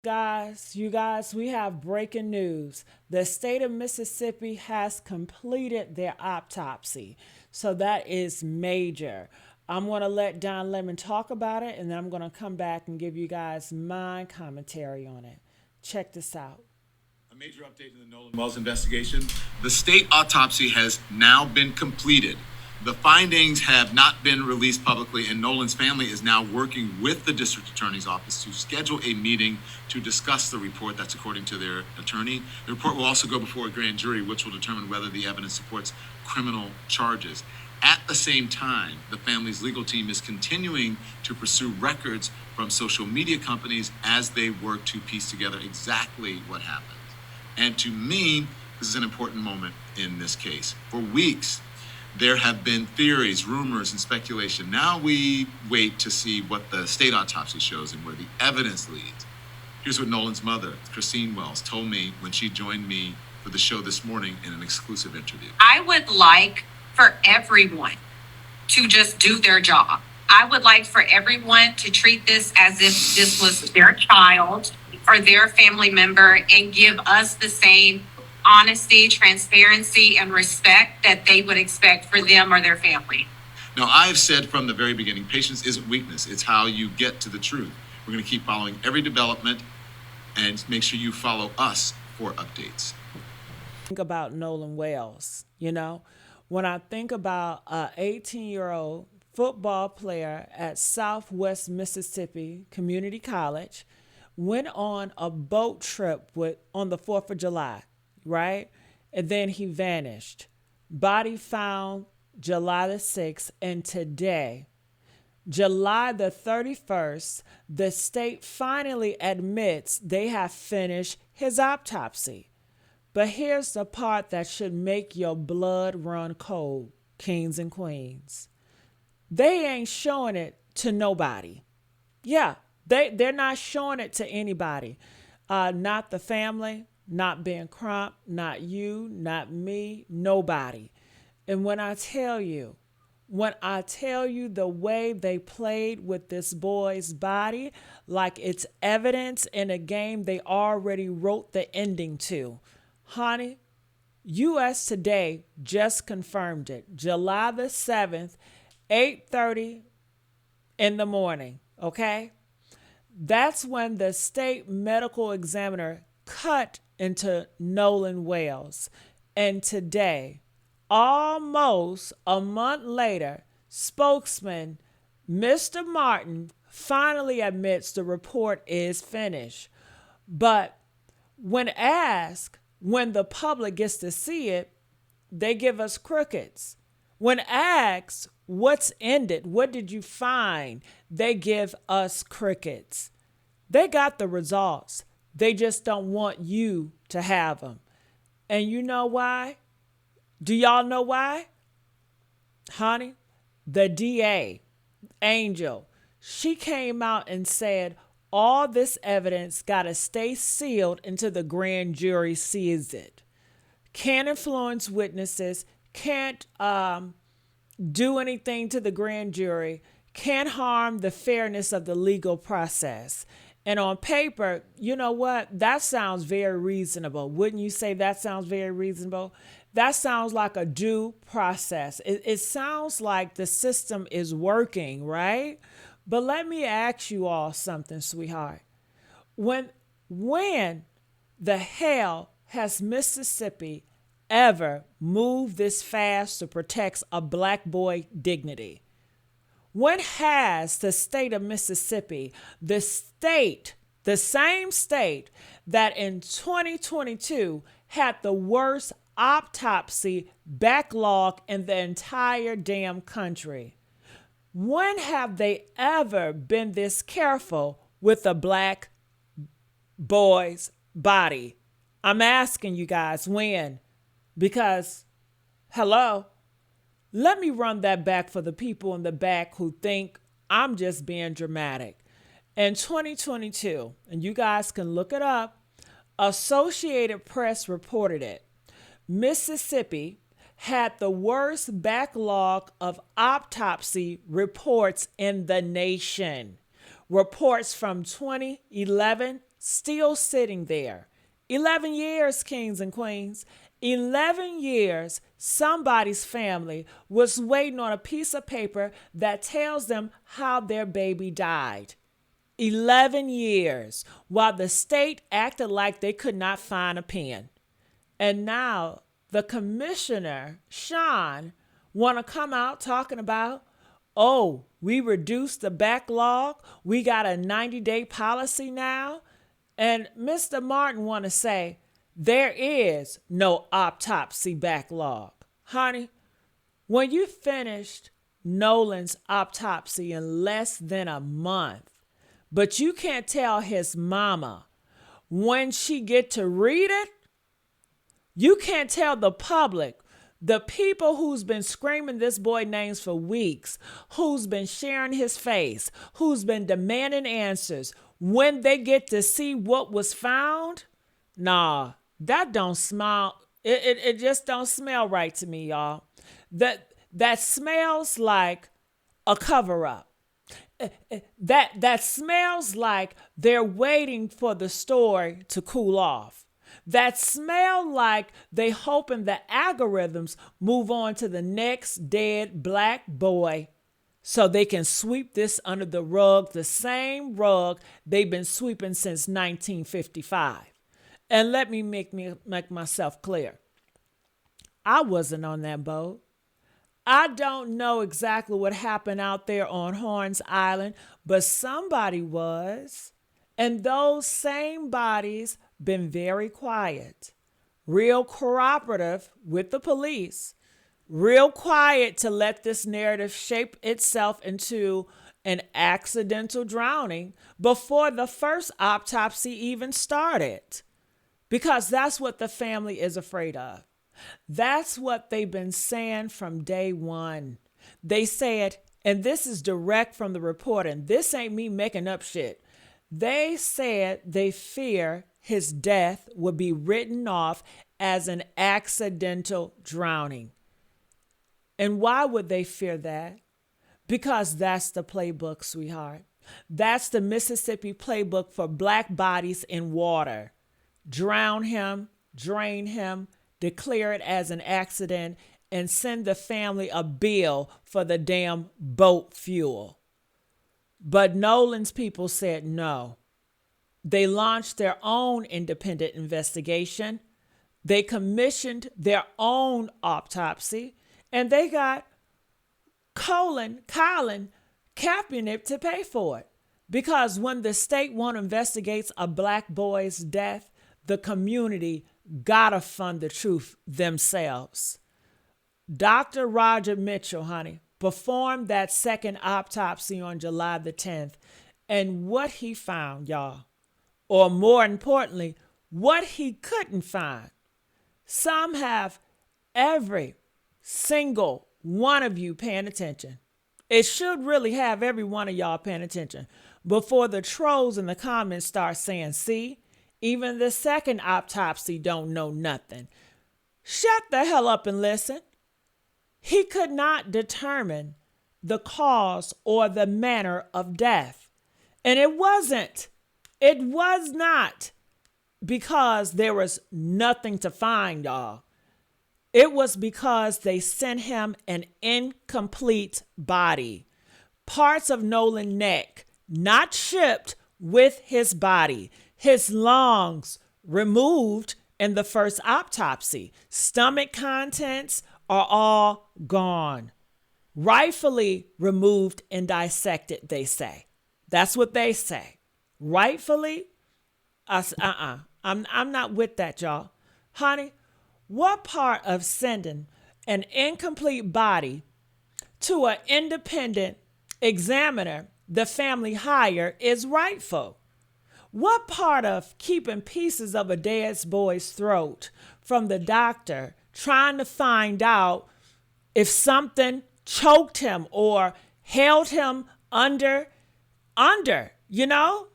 You guys, we have breaking news. The state of Mississippi has completed their autopsy. So that is major. I'm going to let Don Lemon talk about it, and then I'm going to come back and give you guys my commentary on it. Check this out. A major update in the Nolan Wells investigation. The state autopsy has now been completed. The findings have not been released publicly, and Nolan's family is now working with the district attorney's office to schedule a meeting to discuss the report. That's according to their attorney. The report will also go before a grand jury, which will determine whether the evidence supports criminal charges. At the same time, the family's legal team is continuing to pursue records from social media companies as they work to piece together exactly what happened. And to me, this is an important moment in this case. For weeks, there have been theories, rumors, and speculation. Now we wait to see what the state autopsy shows and where the evidence leads. Here's what Nolan's mother, Christine Wells, told me when she joined me for the show this morning in an exclusive interview. I would like for everyone to just do their job. I would like for everyone to treat this as if this was their child or their family member and give us the same honesty, transparency, and respect that they would expect for them or their family. Now, I've said from the very beginning, patience isn't weakness. It's how you get to the truth. We're going to keep following every development and make sure you follow us for updates. Think about Nolan Wells, when I think about an 18-year-old football player at Southwest Mississippi Community College, went on a boat trip on the 4th of July, right? And then he vanished. Body found July the 6th, and today, July the 31st, the state finally admits they have finished his autopsy. But here's the part that should make your blood run cold, kings and queens. They ain't showing it to nobody. Yeah, they're not showing it to anybody. Not the family, not Ben Crump, not you, not me, nobody. And when I tell you the way they played with this boy's body, like it's evidence in a game they already wrote the ending to. Honey, US Today just confirmed it. July the 7th, 8:30 in the morning, okay? That's when the state medical examiner cut into Nolan Wells. And today, almost a month later, spokesman Mr. Martin finally admits the report is finished. But when the public gets to see it, they give us crickets. When asked what's ended, what did you find, they give us crickets. They got the results. They just don't want you to have them. And you know why? Do y'all know why? Honey, the DA, Angel, she came out and said all this evidence got to stay sealed until the grand jury sees it. Can't influence witnesses, can't do anything to the grand jury, can't harm the fairness of the legal process. And on paper, you know what? That sounds very reasonable. Wouldn't you say that sounds very reasonable? That sounds like a due process. It sounds like the system is working, right? But let me ask you all something, sweetheart. When the hell has Mississippi ever moved this fast to protect a black boy dignity? When has the state of Mississippi, the same state that in 2022 had the worst autopsy backlog in the entire damn country, when have they ever been this careful with a black boy's body? I'm asking you guys, when? Because, hello, let me run that back for the people in the back who think I'm just being dramatic. In 2022, and you guys can look it up, Associated Press reported it. Mississippi had the worst backlog of autopsy reports in the nation. Reports from 2011 still sitting there. 11 years, kings and queens. 11 years, somebody's family was waiting on a piece of paper that tells them how their baby died. 11 years, while the state acted like they could not find a pen. And now the commissioner, Sean, want to come out talking about, oh, we reduced the backlog. We got a 90-day policy now. And Mr. Martin want to say, there is no autopsy backlog. Honey, when you finished Nolan's autopsy in less than a month, but you can't tell his mama when she get to read it, you can't tell the public, the people who's been screaming this boy names for weeks, who's been sharing his face, who's been demanding answers, when they get to see what was found. Nah, that don't smell. It just don't smell right to me, y'all. That smells like a cover up. That smells like they're waiting for the story to cool off. That smell like they hoping the algorithms move on to the next dead black boy so they can sweep this under the rug, the same rug they've been sweeping since 1955. And let me make myself clear. I wasn't on that boat. I don't know exactly what happened out there on Horns Island, but somebody was. And those same bodies been very quiet, real cooperative with the police, real quiet to let this narrative shape itself into an accidental drowning before the first autopsy even started. Because that's what the family is afraid of. That's what they've been saying from day one. They said, and this is direct from the report, and this ain't me making up shit. They said they fear his death would be written off as an accidental drowning. And why would they fear that? Because that's the playbook, sweetheart. That's the Mississippi playbook for black bodies in water. Drown him, drain him, declare it as an accident, and send the family a bill for the damn boat fuel. But Nolan's people said no. They launched their own independent investigation. They commissioned their own autopsy, and they got Colin Kaepernick to pay for it. Because when the state won't investigate a black boy's death, the community gotta fund the truth themselves. Dr. Roger Mitchell, honey, performed that second autopsy on July the 10th. And what he found, y'all, or more importantly, what he couldn't find. Some have every single one of you paying attention. It should really have every one of y'all paying attention before the trolls in the comments start saying, see, even the second autopsy don't know nothing. Shut the hell up and listen. He could not determine the cause or the manner of death. And it was not because there was nothing to find, y'all. It was because they sent him an incomplete body. Parts of Nolan's neck not shipped with his body. His lungs removed in the first autopsy. Stomach contents are all gone. Rightfully removed and dissected, they say. That's what they say. Rightfully? I'm not with that, y'all. Honey, what part of sending an incomplete body to an independent examiner the family hired is rightful? What part of keeping pieces of a dead boy's throat from the doctor trying to find out if something choked him or held him under, you know?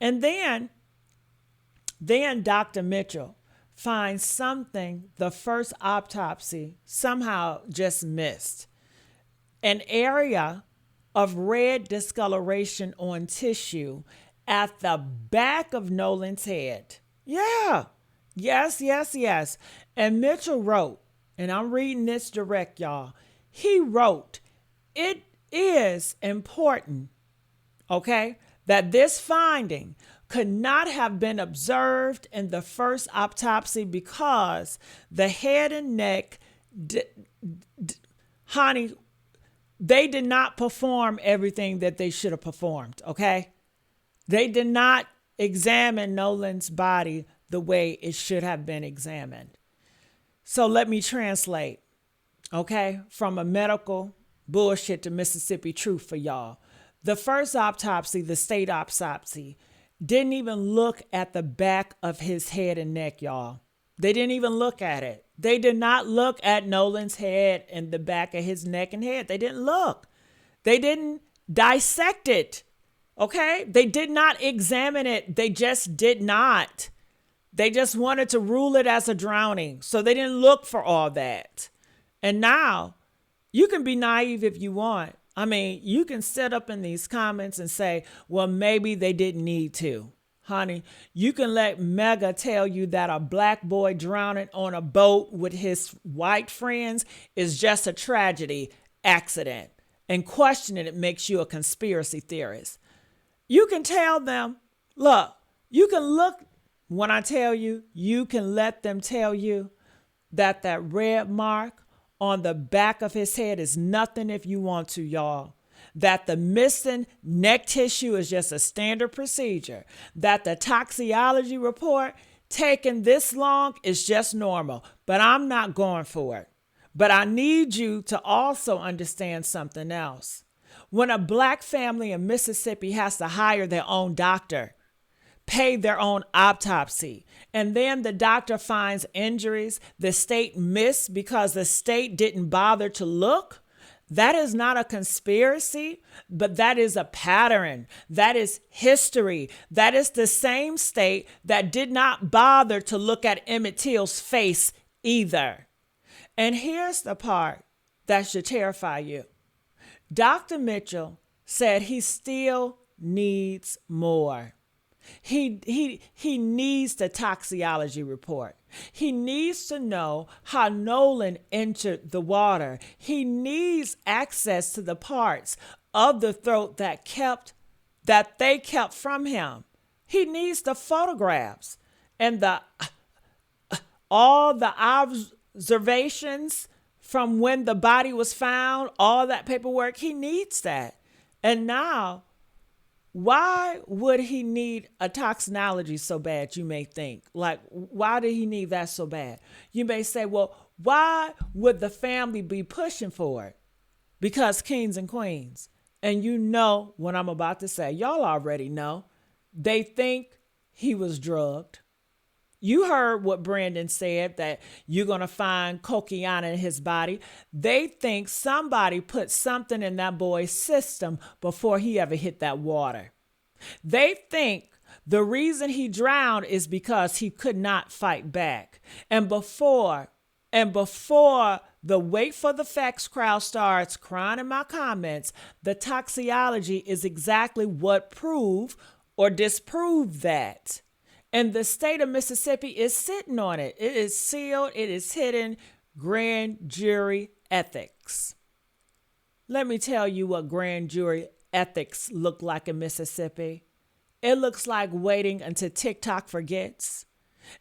And then Dr. Mitchell finds something the first autopsy somehow just missed. An area of red discoloration on tissue at the back of Nolan's head. Yeah. Yes, yes, yes. And Mitchell wrote, and I'm reading this direct, y'all. He wrote, it is important, okay, that this finding could not have been observed in the first autopsy because the head and neck, honey, they did not perform everything that they should have performed, okay? They did not examine Nolan's body the way it should have been examined. So let me translate, okay, from a medical bullshit to Mississippi truth for y'all. The first autopsy, the state autopsy, didn't even look at the back of his head and neck, y'all. They didn't even look at it. They did not look at Nolan's head and the back of his neck and head. They didn't look. They didn't dissect it, okay? They did not examine it. They just did not. They just wanted to rule it as a drowning. So they didn't look for all that. And now you can be naive if you want. I mean, you can sit up in these comments and say, well, maybe they didn't need to. Honey, you can let Mega tell you that a black boy drowning on a boat with his white friends is just a tragedy, accident. And questioning it makes you a conspiracy theorist. You can tell them, look, you can look, when I tell you, you can let them tell you that red mark on the back of his head is nothing if you want to, y'all. That the missing neck tissue is just a standard procedure. That the toxicology report taking this long is just normal. But I'm not going for it. But I need you to also understand something else. When a black family in Mississippi has to hire their own doctor, pay their own autopsy, and then the doctor finds injuries the state missed because the state didn't bother to look, that is not a conspiracy, but that is a pattern. That is history. That is the same state that did not bother to look at Emmett Till's face either. And here's the part that should terrify you. Dr. Mitchell said he still needs more. He needs the toxicology report. He needs to know how Nolan entered the water. He needs access to the parts of the throat that they kept from him. He needs the photographs and all the observations from when the body was found, all that paperwork. He needs that. And now, why would he need a toxicology so bad, you may think? Like, why did he need that so bad? You may say, well, why would the family be pushing for it? Because kings and queens. And you know what I'm about to say. Y'all already know. They think he was drugged. You heard what Brandon said, that you're going to find cocaine in his body. They think somebody put something in that boy's system before he ever hit that water. They think the reason he drowned is because he could not fight back. And before the wait for the facts crowd starts crying in my comments, the toxicology is exactly what proved or disproved that. And the state of Mississippi is sitting on it. It is sealed. It is hidden. Grand jury ethics. Let me tell you what grand jury ethics look like in Mississippi. It looks like waiting until TikTok forgets.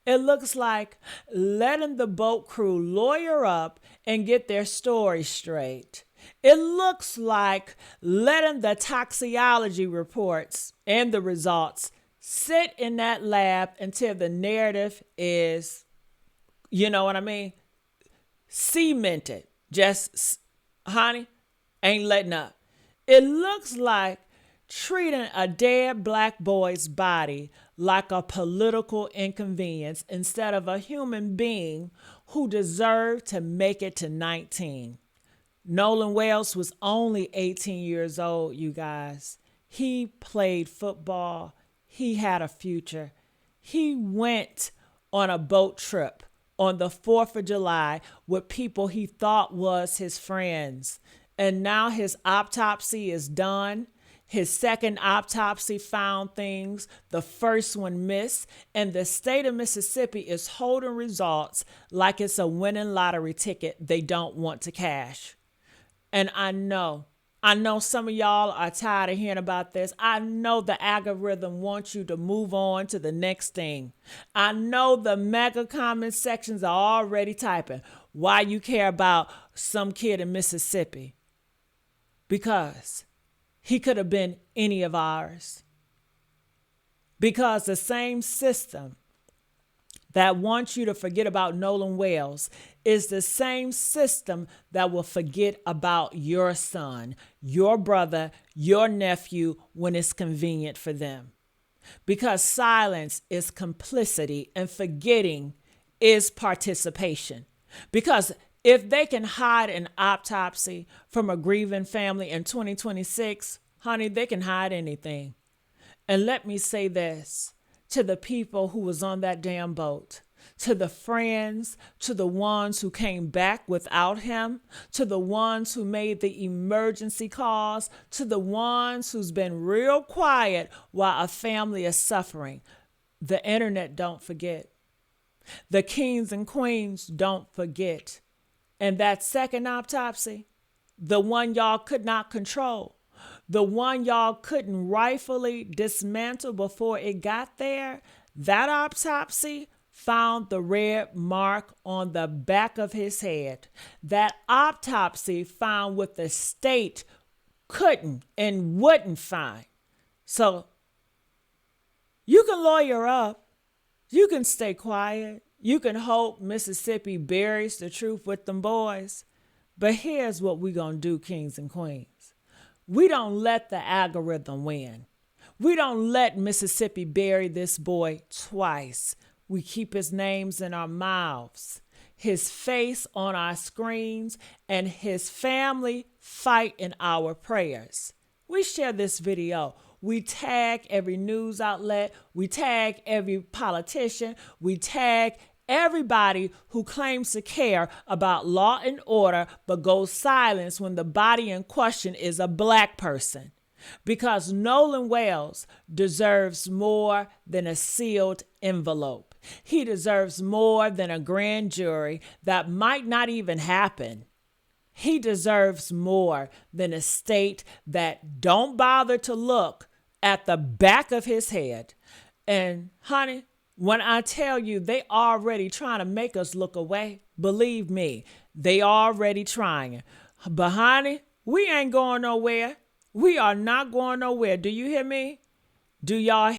It looks like letting the boat crew lawyer up and get their story straight. It looks like letting the toxicology reports and the results sit in that lab until the narrative is, you know what I mean, cemented. Just, honey, ain't letting up. It looks like treating a dead black boy's body like a political inconvenience instead of a human being who deserved to make it to 19. Nolan Wells was only 18 years old, you guys. He played football. He had a future. He went on a boat trip on the 4th of July with people he thought was his friends. And now his autopsy is done. His second autopsy found things, the first one missed, and the state of Mississippi is holding results like it's a winning lottery ticket they don't want to cash. And I know some of y'all are tired of hearing about this. I know the algorithm wants you to move on to the next thing. I know the mega comment sections are already typing why you care about some kid in Mississippi. Because he could have been any of ours. Because the same system that wants you to forget about Nolan Wells is the same system that will forget about your son, your brother, your nephew when it's convenient for them. Because silence is complicity and forgetting is participation. Because if they can hide an autopsy from a grieving family in 2026, honey, they can hide anything. And let me say this to the people who was on that damn boat, to the friends, to the ones who came back without him, to the ones who made the emergency calls, to the ones who's been real quiet while a family is suffering. The internet don't forget. The kings and queens don't forget. And that second autopsy, the one y'all could not control, the one y'all couldn't rightfully dismantle before it got there, that autopsy found the red mark on the back of his head. That autopsy found what the state couldn't and wouldn't find. So you can lawyer up. You can stay quiet. You can hope Mississippi buries the truth with them boys. But here's what we're going to do, kings and queens. We don't let the algorithm win. We don't let Mississippi bury this boy twice. We keep his names in our mouths, his face on our screens, and his family fight in our prayers. We share this video. We tag every news outlet. We tag every politician. We tag everybody who claims to care about law and order but goes silent when the body in question is a black person. Because Nolan Wells deserves more than a sealed envelope. He deserves more than a grand jury that might not even happen. He deserves more than a state that don't bother to look at the back of his head. And honey, when I tell you they already trying to make us look away, believe me, they already trying. But honey, we ain't going nowhere. We are not going nowhere. Do you hear me? Do y'all